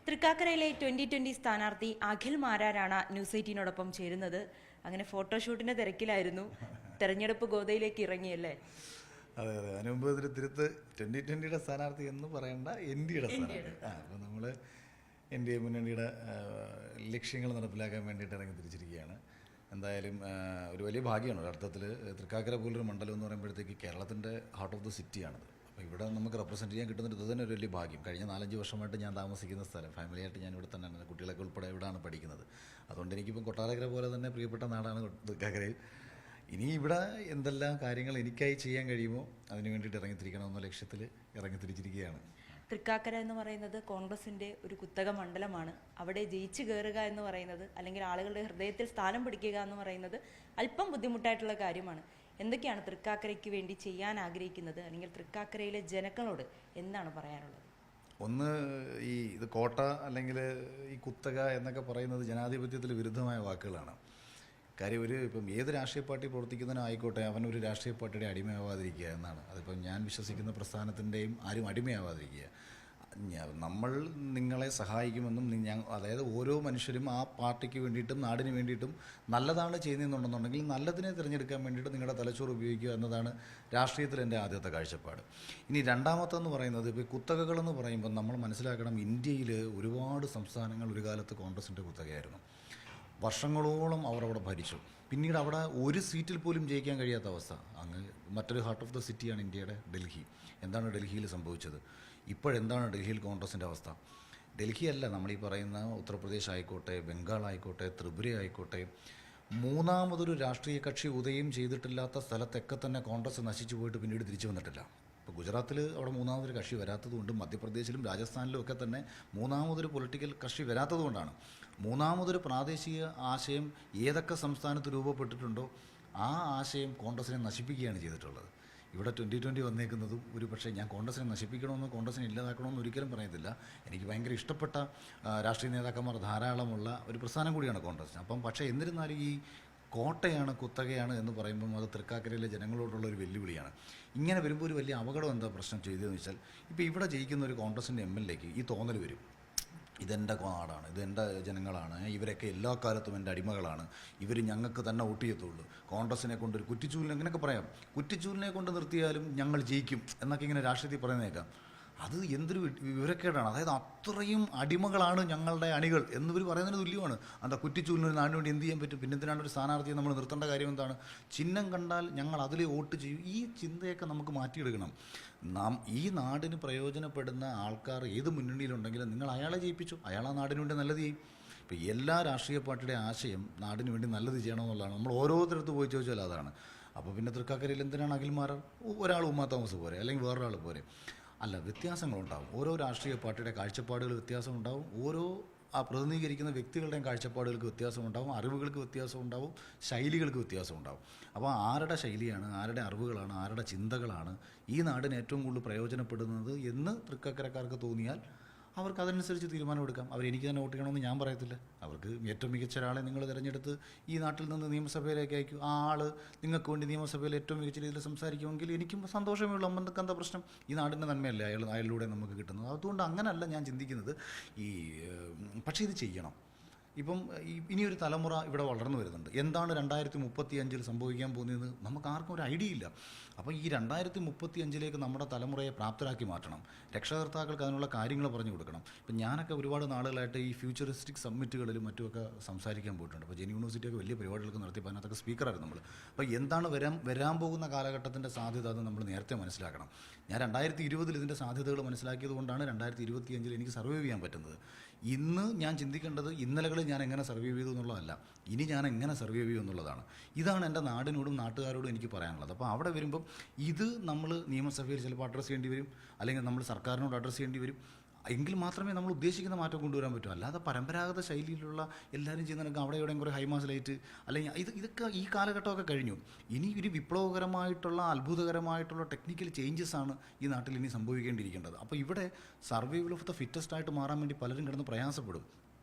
തൃക്കാക്കരയിലെ 2020 സ്ഥാനാർത്ഥി അഖിൽ മാരാരാണ് ന്യൂസ് 18നോടൊപ്പം ചേരുന്നത്. അങ്ങനെ ഫോട്ടോഷൂട്ടിന്റെ തിരക്കിലായിരുന്നു. തെരഞ്ഞെടുപ്പ് ഗോതയിലേക്ക് ഇറങ്ങിയല്ലേ? അതെ അതെ. അതിന് മുമ്പ് ഇതിൽ തിരുത്ത് 2020യുടെ സ്ഥാനാർത്ഥി എന്ന് പറയേണ്ട NDയുടെ സ്ഥാനാർത്ഥി. അപ്പോൾ നമ്മൾ NDA മുന്നണിയുടെ ലക്ഷ്യങ്ങൾ നടപ്പിലാക്കാൻ വേണ്ടിയിട്ട് ഇറങ്ങി തിരിച്ചിരിക്കുകയാണ്. എന്തായാലും ഒരു വലിയ ഭാഗ്യമാണ് ഒരർത്ഥത്തിൽ. തൃക്കാക്കര പോലൊരു മണ്ഡലം എന്ന് പറയുമ്പോഴത്തേക്ക് കേരളത്തിൻ്റെ ഹാർട്ട് ഓഫ് ദ സിറ്റിയാണത്. അപ്പോൾ ഇവിടെ നമുക്ക് റെപ്രസെൻറ്റ് ചെയ്യാൻ കിട്ടുന്നത് ഇത് തന്നെ ഒരു വലിയ ഭാഗ്യം. കഴിഞ്ഞ 4-5 വർഷമായിട്ട് ഞാൻ താമസിക്കുന്ന സ്ഥലം, ഫാമിലിയായിട്ട് ഞാൻ ഇവിടെ തന്നെയാണ്, കുട്ടികളൊക്കെ ഉൾപ്പെടെ ഇവിടെയാണ് പഠിക്കുന്നത്. അതുകൊണ്ട് എനിക്കിപ്പം കൊട്ടാരക്കര പോലെ തന്നെ പ്രിയപ്പെട്ട നാടാണ് തൃക്കാക്കരയിൽ. ഇനി ഇവിടെ എന്തെല്ലാം കാര്യങ്ങൾ എനിക്കായി ചെയ്യാൻ കഴിയുമോ അതിന് വേണ്ടിയിട്ട് ഇറങ്ങിത്തിരിക്കണമെന്ന ലക്ഷ്യത്തിൽ ഇറങ്ങിത്തിരിച്ചിരിക്കുകയാണ്. തൃക്കാക്കര എന്ന് പറയുന്നത് കോൺഗ്രസിന്റെ ഒരു കുത്തക മണ്ഡലമാണ്. അവിടെ ജയിച്ചു കയറുക എന്ന് പറയുന്നത്, അല്ലെങ്കിൽ ആളുകളുടെ ഹൃദയത്തിൽ സ്ഥാനം പിടിക്കുക എന്ന് പറയുന്നത് അല്പം ബുദ്ധിമുട്ടായിട്ടുള്ള കാര്യമാണ്. എന്തൊക്കെയാണ് തൃക്കാക്കരയ്ക്ക് വേണ്ടി ചെയ്യാൻ ആഗ്രഹിക്കുന്നത്, അല്ലെങ്കിൽ തൃക്കാക്കരയിലെ ജനങ്ങളോട് എന്താണ് പറയാനുള്ളത്? ഒന്ന്, ഇത് കോട്ട അല്ലെങ്കിൽ ഈ കുത്തക എന്നൊക്കെ പറയുന്നത് ജനാധിപത്യത്തിൽ വിരുദ്ധമായ വാക്കുകളാണ്. കാര്യം ഇപ്പം ഏത് രാഷ്ട്രീയ പാർട്ടി പ്രവർത്തിക്കുന്നതിനും ആയിക്കോട്ടെ, അവനൊരു രാഷ്ട്രീയ പാർട്ടിയുടെ അടിമയാവാതിരിക്കുക എന്നാണ്. അതിപ്പം ഞാൻ വിശ്വസിക്കുന്ന പ്രസ്ഥാനത്തിൻ്റെയും ആരും അടിമയാവാതിരിക്കുക. നമ്മൾ നിങ്ങളെ സഹായിക്കുമെന്നും അതായത് ഓരോ മനുഷ്യരും ആ പാർട്ടിക്ക് വേണ്ടിയിട്ടും നാടിന് വേണ്ടിയിട്ടും നല്ലതാണ് ചെയ്യുന്നതെന്നുണ്ടെന്നുണ്ടെങ്കിൽ നല്ലതിനെ തിരഞ്ഞെടുക്കാൻ വേണ്ടിയിട്ട് നിങ്ങളുടെ തലച്ചോറ് ഉപയോഗിക്കുക എന്നതാണ് രാഷ്ട്രീയത്തിൽ എൻ്റെ ആദ്യത്തെ കാഴ്ചപ്പാട്. ഇനി രണ്ടാമത്തെന്ന് പറയുന്നത്, ഇപ്പോൾ കുത്തകകളെന്ന് പറയുമ്പോൾ നമ്മൾ മനസ്സിലാക്കണം, ഇന്ത്യയിൽ ഒരുപാട് സംസ്ഥാനങ്ങൾ ഒരു കാലത്ത് കോൺഗ്രസിൻ്റെ കുത്തകയായിരുന്നു. വർഷങ്ങളോളം അവർ അവിടെ ഭരിച്ചു. പിന്നീട് അവിടെ ഒരു സീറ്റിൽ പോലും ജയിക്കാൻ കഴിയാത്ത അവസ്ഥ. അങ്ങ് മറ്റൊരു ഹാർട്ട് ഓഫ് ദ സിറ്റിയാണ് ഇന്ത്യയുടെ ഡൽഹി. എന്താണ് ഡൽഹിയിൽ സംഭവിച്ചത്? ഇപ്പോഴെന്താണ് ഡൽഹിയിൽ കോൺഗ്രസിൻ്റെ അവസ്ഥ? ഡൽഹിയല്ല, നമ്മളീ പറയുന്ന ഉത്തർപ്രദേശ് ആയിക്കോട്ടെ, ബംഗാൾ ആയിക്കോട്ടെ, ത്രിപുര ആയിക്കോട്ടെ, മൂന്നാമതൊരു രാഷ്ട്രീയ കക്ഷി ഉദയം ചെയ്തിട്ടില്ലാത്ത സ്ഥലത്തൊക്കെ തന്നെ കോൺഗ്രസ് നശിച്ചു പോയിട്ട് പിന്നീട് തിരിച്ചു വന്നിട്ടില്ല. ഇപ്പോൾ ഗുജറാത്തിൽ അവിടെ മൂന്നാമതൊരു കക്ഷി വരാത്തതുകൊണ്ടും മധ്യപ്രദേശിലും രാജസ്ഥാനിലും ഒക്കെ തന്നെ മൂന്നാമതൊരു പൊളിറ്റിക്കൽ കക്ഷി വരാത്തതുകൊണ്ടാണ്. മൂന്നാമതൊരു പ്രാദേശിക ആശയം ഏതൊക്കെ സംസ്ഥാനത്ത് രൂപപ്പെട്ടിട്ടുണ്ടോ ആ ആശയം കോൺഗ്രസിനെ നശിപ്പിക്കുകയാണ് ചെയ്തിട്ടുള്ളത്. ഇവിടെ 2020 വന്നേക്കുന്നതും ഒരു പക്ഷേ ഞാൻ കോൺഗ്രസിനെ നശിപ്പിക്കണമെന്നോ കോൺഗ്രസിനെ ഇല്ലാതാക്കണമെന്നോ ഒരിക്കലും പറയത്തില്ല. എനിക്ക് ഭയങ്കര ഇഷ്ടപ്പെട്ട രാഷ്ട്രീയ നേതാക്കന്മാർ ധാരാളമുള്ള ഒരു പ്രസ്ഥാനം കൂടിയാണ് കോൺഗ്രസ്. അപ്പം പക്ഷേ എന്നിരുന്നാലും ഈ കോട്ടയാണ്, കുത്തകയാണ് എന്ന് പറയുമ്പം അത് തൃക്കാക്കരയിലെ ജനങ്ങളോടുള്ള ഒരു വെല്ലുവിളിയാണ്. ഇങ്ങനെ വരുമ്പോൾ ഒരു വലിയ അപകടം എന്താ പ്രശ്നം ചെയ്തതെന്ന് വെച്ചാൽ, ഇപ്പോൾ ഇവിടെ ജയിക്കുന്ന ഒരു കോൺഗ്രസിൻ്റെ MLAക്ക് ഈ തോന്നൽ വരും, ഇതെൻ്റെ നാടാണ്, ഇതെൻ്റെ ജനങ്ങളാണ്, ഇവരൊക്കെ എല്ലാ കാലത്തും എൻ്റെ അടിമകളാണ്, ഇവർ ഞങ്ങൾക്ക് തന്നെ വോട്ട് ചെയ്യത്തുള്ളൂ, കോൺഗ്രസിനെ കൊണ്ടൊരു കുറ്റിച്ചൂലിനെ ഇങ്ങനെയൊക്കെ പറയാം, കുറ്റിച്ചൂലിനെ കൊണ്ട് നിർത്തിയാലും ഞങ്ങൾ ജയിക്കും എന്നൊക്കെ ഇങ്ങനെ രാഷ്ട്രീയത്തിൽ പറയുന്നേക്കാം. അത് എന്തൊരു വിവരക്കേടാണ്. അതായത് അത്രയും അടിമകളാണ് ഞങ്ങളുടെ അണികൾ എന്നിവർ പറയുന്നതിന് തുല്യമാണ്. എന്താ കുറ്റിച്ചൂലിനൊരു നാടിന് വേണ്ടി എന്ത് ചെയ്യാൻ പറ്റും? പിന്നെ എന്തിനാണ് ഒരു സ്ഥാനാർത്ഥിയെ നമ്മൾ നിർത്തേണ്ട കാര്യം എന്താണ്? ചിഹ്നം കണ്ടാൽ ഞങ്ങൾ അതിൽ വോട്ട് ചെയ്യും. ഈ ചിന്തയൊക്കെ നമുക്ക് മാറ്റിയെടുക്കണം. ഈ നാടിന് പ്രയോജനപ്പെടുന്ന ആൾക്കാർ ഏത് മുന്നണിയിലുണ്ടെങ്കിലും നിങ്ങൾ അയാളെ ജയിപ്പിച്ചു, അയാൾ ആ നാടിന് വേണ്ടി നല്ലത് ചെയ്യും. ഇപ്പോൾ എല്ലാ രാഷ്ട്രീയ പാർട്ടിയുടെ ആശയം നാടിന് വേണ്ടി നല്ലത് ചെയ്യണമെന്നുള്ളതാണ്. നമ്മൾ ഓരോരുത്തരത്ത് പോയി ചോദിച്ചാൽ അതാണ്. അപ്പോൾ പിന്നെ തൃക്കാക്കരയിൽ എന്തിനാണ് അഖിൽമാരാർ? ഒരാൾ ഉമ്മാ തോമസ് പോരെ, അല്ലെങ്കിൽ വേറൊരാൾ പോരെ? അല്ല, വ്യത്യാസങ്ങളുണ്ടാവും. ഓരോ രാഷ്ട്രീയ പാർട്ടിയുടെ കാഴ്ചപ്പാടുകൾ വ്യത്യാസമുണ്ടാവും. ഓരോ പ്രതിനിധീകരിക്കുന്ന വ്യക്തികളുടെയും കാഴ്ചപ്പാടുകൾക്ക് വ്യത്യാസമുണ്ടാവും, അറിവുകൾക്ക് വ്യത്യാസമുണ്ടാവും, ശൈലികൾക്ക് വ്യത്യാസമുണ്ടാവും. അപ്പോൾ ആരുടെ ശൈലിയാണ്, ആരുടെ അറിവുകളാണ്, ആരുടെ ചിന്തകളാണ് ഈ നാടിന് ഏറ്റവും കൂടുതൽ പ്രയോജനപ്പെടുന്നത് എന്ന് തൃക്കാക്കരക്കാർക്ക് തോന്നിയാൽ അവർക്ക് അതനുസരിച്ച് തീരുമാനമെടുക്കാം. എനിക്ക് തന്നെ വോട്ട് ചെയ്യണമെന്ന് ഞാൻ പറയത്തില്ല. അവർക്ക് ഏറ്റവും മികച്ച ഒരാളെ നിങ്ങൾ തിരഞ്ഞെടുത്ത് ഈ നാട്ടിൽ നിന്ന് നിയമസഭയിലേക്ക് അയക്കും. ആ ആൾ നിങ്ങൾക്ക് വേണ്ടി നിയമസഭയിൽ ഏറ്റവും മികച്ച രീതിയിൽ സംസാരിക്കുമെങ്കിൽ എനിക്കും സന്തോഷമേ ഉള്ളൂ. നമുക്ക് എന്താ പ്രശ്നം? ഈ നാടിൻ്റെ നന്മയല്ലേ അയാളിലൂടെ നമുക്ക് കിട്ടുന്നത്. അതുകൊണ്ട് അങ്ങനല്ല ഞാൻ ചിന്തിക്കുന്നത്. പക്ഷേ ഇത് ചെയ്യണം. ഇപ്പം ഇനിയൊരു തലമുറ ഇവിടെ വളർന്നു വരുന്നുണ്ട്. എന്താണ് 2035 സംഭവിക്കാൻ പോകുന്നതെന്ന് നമുക്ക് ആർക്കും ഒരു ഐഡിയ ഇല്ല. അപ്പോൾ ഈ 2035 നമ്മുടെ തലമുറയെ പ്രാപ്തരാക്കി മാറ്റണം. രക്ഷകർത്താക്കൾക്ക് അതിനുള്ള കാര്യങ്ങൾ പറഞ്ഞു കൊടുക്കണം. ഇപ്പം ഞാനൊക്കെ ഒരുപാട് നാളുകളായിട്ട് ഈ ഫ്യൂച്ചറിസ്റ്റിക് സമ്മിറ്റുകളിലും മറ്റുമൊക്കെ സംസാരിക്കാൻ പോയിട്ടുണ്ട്. അപ്പോൾ ജെൻ യൂണിവേഴ്സിറ്റിയൊക്കെ വലിയ പരിപാടികളൊക്കെ നടത്തിയപ്പോൾ അതിനകത്തൊക്കെ സ്പീക്കറായിരുന്നു നമ്മൾ. അപ്പോൾ എന്താണ് വരാൻ പോകുന്ന കാലഘട്ടത്തിൻ്റെ സാധ്യത അത് നമ്മൾ നേരത്തെ മനസ്സിലാക്കണം. ഞാൻ 2020 ഇതിൻ്റെ സാധ്യതകൾ മനസ്സിലാക്കിയത് കൊണ്ടാണ് 2025 എനിക്ക് സർവൈവ് ചെയ്യാൻ പറ്റുന്നത്. ഇന്ന് ഞാൻ ചിന്തിക്കേണ്ടത് ഇന്നലകളിൽ ഞാൻ എങ്ങനെ സർവൈവ് ചെയ്തു എന്നുള്ളതല്ല, ഇനി ഞാൻ എങ്ങനെ സർവൈവ് ചെയ്യും എന്നുള്ളതാണ്. ഇതാണ് എൻ്റെ നാടിനോടും നാട്ടുകാരോടും എനിക്ക് പറയാനുള്ളത്. അപ്പോൾ അവിടെ വരുമ്പം ഇത് നമ്മൾ നിയമസഭയിൽ ചിലപ്പോൾ അഡ്രസ്സ് ചെയ്യേണ്ടി വരും, അല്ലെങ്കിൽ നമ്മൾ സർക്കാരിനോട് അഡ്രസ്സ് ചെയ്യേണ്ടി വരും. എങ്കിൽ മാത്രമേ നമ്മൾ ഉദ്ദേശിക്കുന്ന മാറ്റം കൊണ്ടുവരാൻ പറ്റൂ. അല്ലാതെ പരമ്പരാഗത ശൈലിയിലുള്ള എല്ലാവരും ചെയ്യുന്നതിനൊക്കെ അവിടെ എവിടെയും കുറേ ഹൈമാസ് ലൈറ്റ്, അല്ലെങ്കിൽ ഇതൊക്കെ ഈ കാലഘട്ടമൊക്കെ കഴിഞ്ഞു. ഇനി ഒരു വിപ്ലവകരമായിട്ടുള്ള അത്ഭുതകരമായിട്ടുള്ള ടെക്നിക്കൽ ചേഞ്ചസ് ആണ് ഈ നാട്ടിൽ ഇനി സംഭവിക്കേണ്ടിയിരിക്കേണ്ടത്. അപ്പോൾ ഇവിടെ സർവൈവൽ ഓഫ് ദ ഫിറ്റസ്റ്റ് ആയിട്ട് മാറാൻ വേണ്ടി പലരും കിടന്ന് പ്രയാസപ്പെടും.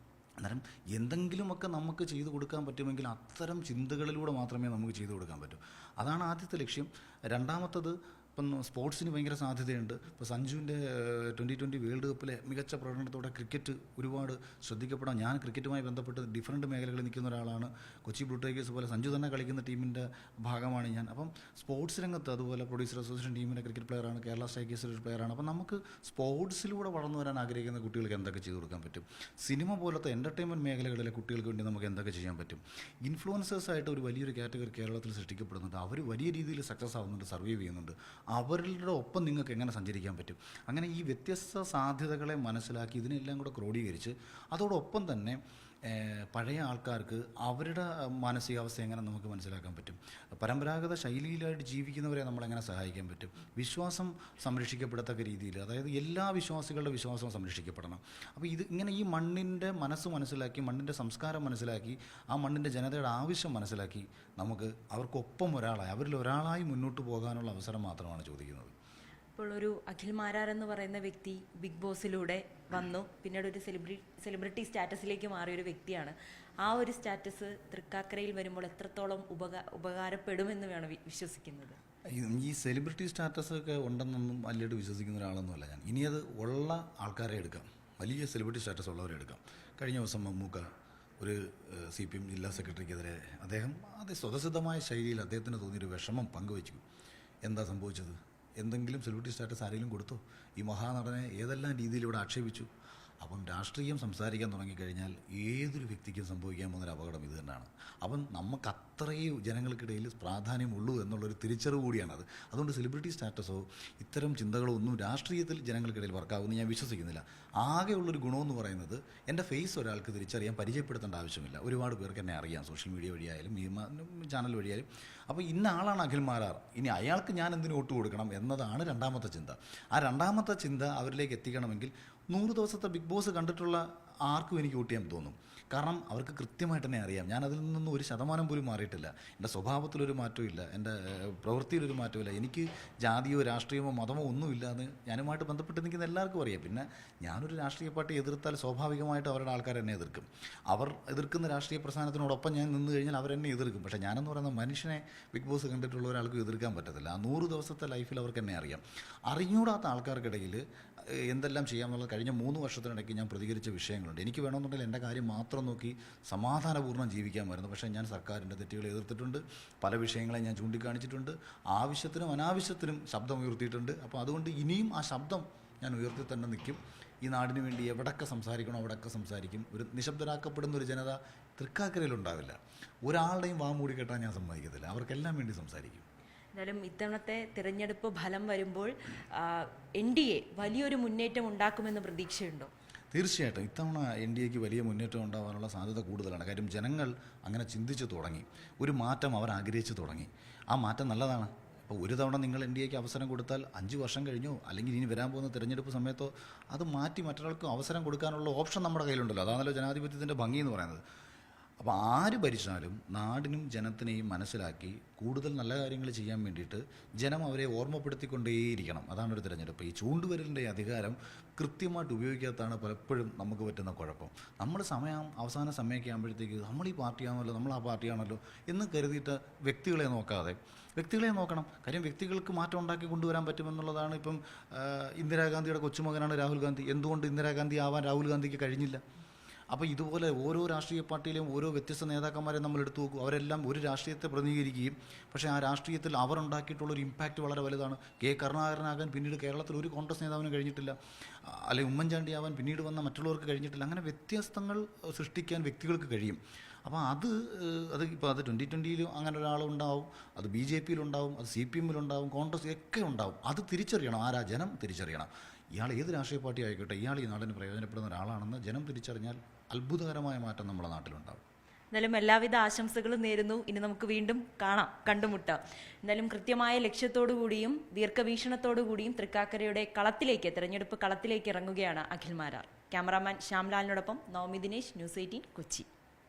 അന്നേരം എന്തെങ്കിലുമൊക്കെ നമുക്ക് ചെയ്തു കൊടുക്കാൻ പറ്റുമെങ്കിൽ അത്തരം ചിന്തകളിലൂടെ മാത്രമേ നമുക്ക് ചെയ്തു കൊടുക്കാൻ പറ്റൂ. അതാണ് ആദ്യത്തെ ലക്ഷ്യം. രണ്ടാമത്തത്, ഇപ്പം സ്പോർട്സിന് ഭയങ്കര സാധ്യതയുണ്ട്. ഇപ്പോൾ സഞ്ജുവിൻ്റെ 2020 വേൾഡ് കപ്പിലെ മികച്ച പ്രകടനത്തോടെ ക്രിക്കറ്റ് ഒരുപാട് ശ്രദ്ധിക്കപ്പെടാൻ, ഞാൻ ക്രിക്കറ്റുമായി ബന്ധപ്പെട്ട് ഡിഫറൻറ്റ് മേഖലകളിൽ നിൽക്കുന്ന ഒരാളാണ്. കൊച്ചി ബ്ലൂ ടൈഗേഴ്സ് പോലെ സഞ്ജു തന്നെ കളിക്കുന്ന ടീമിൻ്റെ ഭാഗമാണ് ഞാൻ. അപ്പം സ്പോർട്സ് രംഗത്ത് അതുപോലെ പ്രൊഡ്യൂസർ അസോസിയേഷൻ ടീമിൻ്റെ ക്രിക്കറ്റ് പ്ലെയറാണ്, കേരള സ്ട്രൈക്കേഴ്സിൻ്റെ ഒരു പ്ലെയറാണ്. അപ്പം നമുക്ക് സ്പോർട്സിലൂടെ വളർന്നു വരാൻ ആഗ്രഹിക്കുന്ന കുട്ടികൾക്ക് എന്തൊക്കെ ചെയ്തു കൊടുക്കാൻ പറ്റും, സിനിമ പോലത്തെ എൻ്റർടൈൻമെൻറ്റ് മേഖലകളിലെ കുട്ടികൾക്ക് വേണ്ടി നമുക്ക് എന്തൊക്കെ ചെയ്യാൻ പറ്റും. ഇൻഫ്ലുവൻസേഴ്സായിട്ട് ഒരു വലിയൊരു കാറ്റഗറി കേരളത്തിൽ സൃഷ്ടിക്കപ്പെടുന്നുണ്ട്. അവർ വലിയ രീതിയിൽ സക്സസ് ആവുന്നുണ്ട്, സർവൈവ് ചെയ്യുന്നുണ്ട്. അവരുടെ ഒപ്പം നിങ്ങൾക്ക് എങ്ങനെ സഞ്ചരിക്കാൻ പറ്റും? അങ്ങനെ ഈ വ്യത്യസ്ത സാധ്യതകളെ മനസ്സിലാക്കി ഇതിനെല്ലാം കൂടെ ക്രോഡീകരിച്ച് അതോടൊപ്പം തന്നെ പഴയ ആൾക്കാർക്ക് അവരുടെ മാനസികാവസ്ഥ എങ്ങനെ നമുക്ക് മനസ്സിലാക്കാൻ പറ്റും, പരമ്പരാഗത ശൈലിയിലായിട്ട് ജീവിക്കുന്നവരെ നമ്മളെങ്ങനെ സഹായിക്കാൻ പറ്റും, വിശ്വാസം സംരക്ഷിക്കപ്പെടത്തക്ക രീതിയിൽ, അതായത് എല്ലാ വിശ്വാസികളുടെ വിശ്വാസവും സംരക്ഷിക്കപ്പെടണം. അപ്പോൾ ഇത് ഇങ്ങനെ ഈ മണ്ണിൻ്റെ മനസ്സ് മനസ്സിലാക്കി, മണ്ണിൻ്റെ സംസ്കാരം മനസ്സിലാക്കി, ആ മണ്ണിൻ്റെ ജനതയുടെ ആവശ്യം മനസ്സിലാക്കി നമുക്ക് അവർക്കൊപ്പം ഒരാളായി, അവരിൽ ഒരാളായി മുന്നോട്ട് പോകാനുള്ള അവസരം മാത്രമാണ് ചോദിക്കുന്നത്. ഇപ്പോൾ ഒരു അഖിൽ മാരാർ എന്ന് പറയുന്ന വ്യക്തി ബിഗ് ബോസിലൂടെ വന്നു, പിന്നീട് ഒരു സെലിബ്രിറ്റി സ്റ്റാറ്റസിലേക്ക് മാറിയൊരു വ്യക്തിയാണ്. ആ ഒരു സ്റ്റാറ്റസ് തൃക്കാക്കരയിൽ വരുമ്പോൾ എത്രത്തോളം ഉപകാരപ്പെടുമെന്ന് വേണം വിശ്വസിക്കുന്നത്? ഈ സെലിബ്രിറ്റി സ്റ്റാറ്റസ് ഒക്കെ ഉണ്ടെന്നൊന്നും വലിയിട്ട് വിശ്വസിക്കുന്ന ഒരാളൊന്നുമല്ല ഞാൻ. ഇനി അത് ഉള്ള ആൾക്കാരെ എടുക്കാം, വലിയ സെലിബ്രിറ്റി സ്റ്റാറ്റസ് ഉള്ളവരെ എടുക്കാം. കഴിഞ്ഞ ദിവസം മമ്മൂക്ക ഒരു CPM ജില്ലാ സെക്രട്ടറിക്കെതിരെ അദ്ദേഹം സ്വതസിദ്ധമായ ശൈലിയിൽ അദ്ദേഹത്തിന് തോന്നിയൊരു വിഷമം പങ്കുവച്ചു. എന്താ സംഭവിച്ചത്? എന്തെങ്കിലും സെലിബ്രിറ്റി സ്റ്റാറ്റസ് ആരെങ്കിലും കൊടുത്തോ? ഈ മഹാനടനെ ഏതെല്ലാം രീതിയിലൂടെ ആക്ഷേപിച്ചു. അപ്പം രാഷ്ട്രീയം സംസാരിക്കാൻ തുടങ്ങിക്കഴിഞ്ഞാൽ ഏതൊരു വ്യക്തിക്കും സംഭവിക്കാൻ പോകുന്നൊരു അപകടം ഇത് തന്നെയാണ്. അപ്പം നമുക്ക് അത്രയും ജനങ്ങൾക്കിടയിൽ പ്രാധാന്യമുള്ളൂ എന്നുള്ളൊരു തിരിച്ചറിവ് കൂടിയാണത്. അതുകൊണ്ട് സെലിബ്രിറ്റി സ്റ്റാറ്റസോ ഇത്തരം ചിന്തകളോ ഒന്നും രാഷ്ട്രീയത്തിൽ ജനങ്ങൾക്കിടയിൽ വർക്കാവുമെന്ന് ഞാൻ വിശ്വസിക്കുന്നില്ല. ആകെയുള്ളൊരു ഗുണമെന്ന് പറയുന്നത് എൻ്റെ ഫേസ് ഒരാൾക്ക് തിരിച്ചറിയാൻ പരിചയപ്പെടുത്തേണ്ട ആവശ്യമില്ല. ഒരുപാട് പേർക്ക് എന്നെ അറിയാം, സോഷ്യൽ മീഡിയ വഴിയായാലും ഈ ചാനൽ വഴിയായാലും. അപ്പോൾ ഇന്ന ആളാണ് അഖിൽ മാരാർ, ഇനി അയാൾക്ക് ഞാൻ എന്തിനു വോട്ട് കൊടുക്കണം എന്നതാണ് രണ്ടാമത്തെ ചിന്ത. ആ രണ്ടാമത്തെ ചിന്ത അവരിലേക്ക് എത്തിക്കണമെങ്കിൽ 100 ദിവസത്തെ ബിഗ് ബോസ് കണ്ടിട്ടുള്ള ആർക്കും എനിക്ക് വോട്ട് ചെയ്യാൻ തോന്നും. കാരണം അവർക്ക് കൃത്യമായിട്ട് തന്നെ അറിയാം ഞാൻ അതിൽ നിന്നൊന്നും 1% പോലും മാറിയിട്ടില്ല. എൻ്റെ സ്വഭാവത്തിലൊരു മാറ്റവും ഇല്ല, എൻ്റെ പ്രവൃത്തിയിലൊരു മാറ്റമില്ല. എനിക്ക് ജാതിയോ രാഷ്ട്രീയമോ മതമോ ഒന്നുമില്ല എന്ന് ഞാനുമായിട്ട് ബന്ധപ്പെട്ട് നിൽക്കുന്ന എല്ലാവർക്കും അറിയാം. പിന്നെ ഞാനൊരു രാഷ്ട്രീയ പാർട്ടി എതിർത്താൽ സ്വാഭാവികമായിട്ടും അവരുടെ ആൾക്കാർ എന്നെ എതിർക്കും. അവർ എതിർക്കുന്ന രാഷ്ട്രീയ പ്രസ്ഥാനത്തിനോടൊപ്പം ഞാൻ നിന്ന് കഴിഞ്ഞാൽ അവരെന്നെ എതിർക്കും. പക്ഷേ ഞാനെന്ന് പറയുന്ന മനുഷ്യനെ ബിഗ് ബോസ് കണ്ടിട്ടുള്ള ഒരാൾക്ക് എതിർക്കാൻ പറ്റത്തില്ല. ആ 100 ദിവസത്തെ ലൈഫിൽ അവർക്ക് എന്നെ അറിയാം. അറിഞ്ഞൂടാത്ത ആൾക്കാർക്കിടയിൽ എന്തെല്ലാം ചെയ്യാമെന്നുള്ളത് കഴിഞ്ഞ 3 വർഷത്തിനിടയ്ക്ക് ഞാൻ പ്രതികരിച്ച വിഷയങ്ങളുണ്ട്. എനിക്ക് വേണമെന്നുണ്ടെങ്കിൽ എൻ്റെ കാര്യം മാത്രം നോക്കി സമാധാനപൂർണ്ണം ജീവിക്കാമായിരുന്നു. പക്ഷേ ഞാൻ സർക്കാരിൻ്റെ തെറ്റുകളെ എതിർത്തിട്ടുണ്ട്, പല വിഷയങ്ങളെ ഞാൻ ചൂണ്ടിക്കാണിച്ചിട്ടുണ്ട്, ആവശ്യത്തിനും അനാവശ്യത്തിനും ശബ്ദം ഉയർത്തിയിട്ടുണ്ട്. അപ്പോൾ അതുകൊണ്ട് ഇനിയും ആ ശബ്ദം ഞാൻ ഉയർത്തി തന്നെ നിൽക്കും. ഈ നാടിന് വേണ്ടി എവിടെയൊക്കെ സംസാരിക്കണോ അവിടെയൊക്കെ സംസാരിക്കും. ഒരു നിശബ്ദരാക്കപ്പെടുന്ന ഒരു ജനത തൃക്കാക്കരയിലുണ്ടാവില്ല. ഒരാളുടെയും വാ മൂടി കെട്ടാൻ ഞാൻ സമ്മതിക്കത്തില്ല. അവർക്കെല്ലാം വേണ്ടി സംസാരിക്കും. എന്നാലും ഇത്തവണത്തെ തിരഞ്ഞെടുപ്പ് ഫലം വരുമ്പോൾ NDA വലിയൊരു മുന്നേറ്റം ഉണ്ടാക്കുമെന്ന് പ്രതീക്ഷയുണ്ടോ? തീർച്ചയായിട്ടും ഇത്തവണ NDAക്ക് വലിയ മുന്നേറ്റം ഉണ്ടാകാനുള്ള സാധ്യത കൂടുതലാണ്. കാര്യം ജനങ്ങൾ അങ്ങനെ ചിന്തിച്ച് തുടങ്ങി, ഒരു മാറ്റം അവർ ആഗ്രഹിച്ച് തുടങ്ങി. ആ മാറ്റം നല്ലതാണ്. അപ്പോൾ ഒരു തവണ നിങ്ങൾ NDAക്ക് അവസരം കൊടുത്താൽ 5 വർഷം കഴിഞ്ഞോ അല്ലെങ്കിൽ ഇനി വരാൻ പോകുന്ന തിരഞ്ഞെടുപ്പ് സമയത്തോ അത് മാറ്റി മറ്റൊരാൾക്ക് അവസരം കൊടുക്കാനുള്ള ഓപ്ഷൻ നമ്മുടെ കയ്യിലുണ്ടല്ലോ. അതാണല്ലോ ജനാധിപത്യത്തിൻ്റെ ഭംഗി എന്ന് പറയുന്നത്. അപ്പോൾ ആര് ഭരിച്ചാലും നാടിനും ജനത്തിനെയും മനസ്സിലാക്കി കൂടുതൽ നല്ല കാര്യങ്ങൾ ചെയ്യാൻ വേണ്ടിയിട്ട് ജനം അവരെ ഓർമ്മപ്പെടുത്തിക്കൊണ്ടേയിരിക്കണം. അതാണൊരു തിരഞ്ഞെടുപ്പ്. ഈ ചൂണ്ടുവരലിൻ്റെ അധികാരം കൃത്യമായിട്ട് ഉപയോഗിക്കാത്തതാണ് പലപ്പോഴും നമുക്ക് പറ്റുന്ന കുഴപ്പം. നമ്മൾ അവസാന സമയമൊക്കെ ആകുമ്പോഴത്തേക്ക് നമ്മൾ ഈ പാർട്ടിയാണല്ലോ, നമ്മൾ ആ പാർട്ടിയാണല്ലോ എന്ന് കരുതിയിട്ട് വ്യക്തികളെ നോക്കണം. കാര്യം വ്യക്തികൾക്ക് മാറ്റം ഉണ്ടാക്കി കൊണ്ടുവരാൻ പറ്റുമെന്നുള്ളതാണ്. ഇപ്പം ഇന്ദിരാഗാന്ധിയുടെ കൊച്ചുമകനാണ് രാഹുൽ ഗാന്ധി. എന്തുകൊണ്ട് ഇന്ദിരാഗാന്ധി ആവാൻ രാഹുൽ ഗാന്ധിക്ക് കഴിഞ്ഞില്ല? അപ്പോൾ ഇതുപോലെ ഓരോ രാഷ്ട്രീയ പാർട്ടിയിലെയും ഓരോ വ്യത്യസ്ത നേതാക്കന്മാരെ നമ്മൾ എടുത്തു നോക്കും. അവരെല്ലാം ഒരു രാഷ്ട്രീയത്തെ പ്രതിനിധീകരിക്കുകയും പക്ഷേ ആ രാഷ്ട്രീയത്തിൽ അവർ ഉണ്ടാക്കിയിട്ടുള്ളൊരു ഇമ്പാക്റ്റ് വളരെ വലുതാണ്. കരുണാകരനാകാൻ പിന്നീട് കേരളത്തിൽ ഒരു കോൺഗ്രസ് നേതാവിനും കഴിഞ്ഞിട്ടില്ല, അല്ലെങ്കിൽ ഉമ്മൻചാണ്ടി ആവാൻ പിന്നീട് വന്ന മറ്റുള്ളവർക്ക് കഴിഞ്ഞിട്ടില്ല. അങ്ങനെ വ്യത്യസ്തങ്ങൾ സൃഷ്ടിക്കാൻ വ്യക്തികൾക്ക് കഴിയും. അപ്പോൾ അത് ഇപ്പോൾ അത് 2020 അങ്ങനെ ഒരാളുണ്ടാവും, അത് BJPയിലുണ്ടാവും, അത് CPMയിലുണ്ടാവും, കോൺഗ്രസ് ഒക്കെ ഉണ്ടാവും. അത് തിരിച്ചറിയണം. ആരാ? ജനം തിരിച്ചറിയണം. ഇയാൾ ഏത് രാഷ്ട്രീയ പാർട്ടി ആയിക്കോട്ടെ, ഇയാൾ ഈ നാടിന് പ്രയോജനപ്പെടുന്ന ഒരാളാണെന്ന് ജനം തിരിച്ചറിഞ്ഞാൽ അത്ഭുതകരമായ മാറ്റം നമ്മുടെ നാട്ടിലുണ്ടാവും. എന്തായാലും എല്ലാവിധ ആശംസകളും നേരുന്നു. ഇനി നമുക്ക് വീണ്ടും കണ്ടുമുട്ടാം. എന്തായാലും കൃത്യമായ ലക്ഷ്യത്തോടു കൂടിയും ദീർഘവീക്ഷണത്തോടു കൂടിയും തൃക്കാക്കരയുടെ തെരഞ്ഞെടുപ്പ് കളത്തിലേക്ക് ഇറങ്ങുകയാണ് അഖിൽ മാരാർ. ക്യാമറാമാൻ ശ്യാംലാലിനോടൊപ്പം നവമി ദിനേശ്, News 18 കൊച്ചി.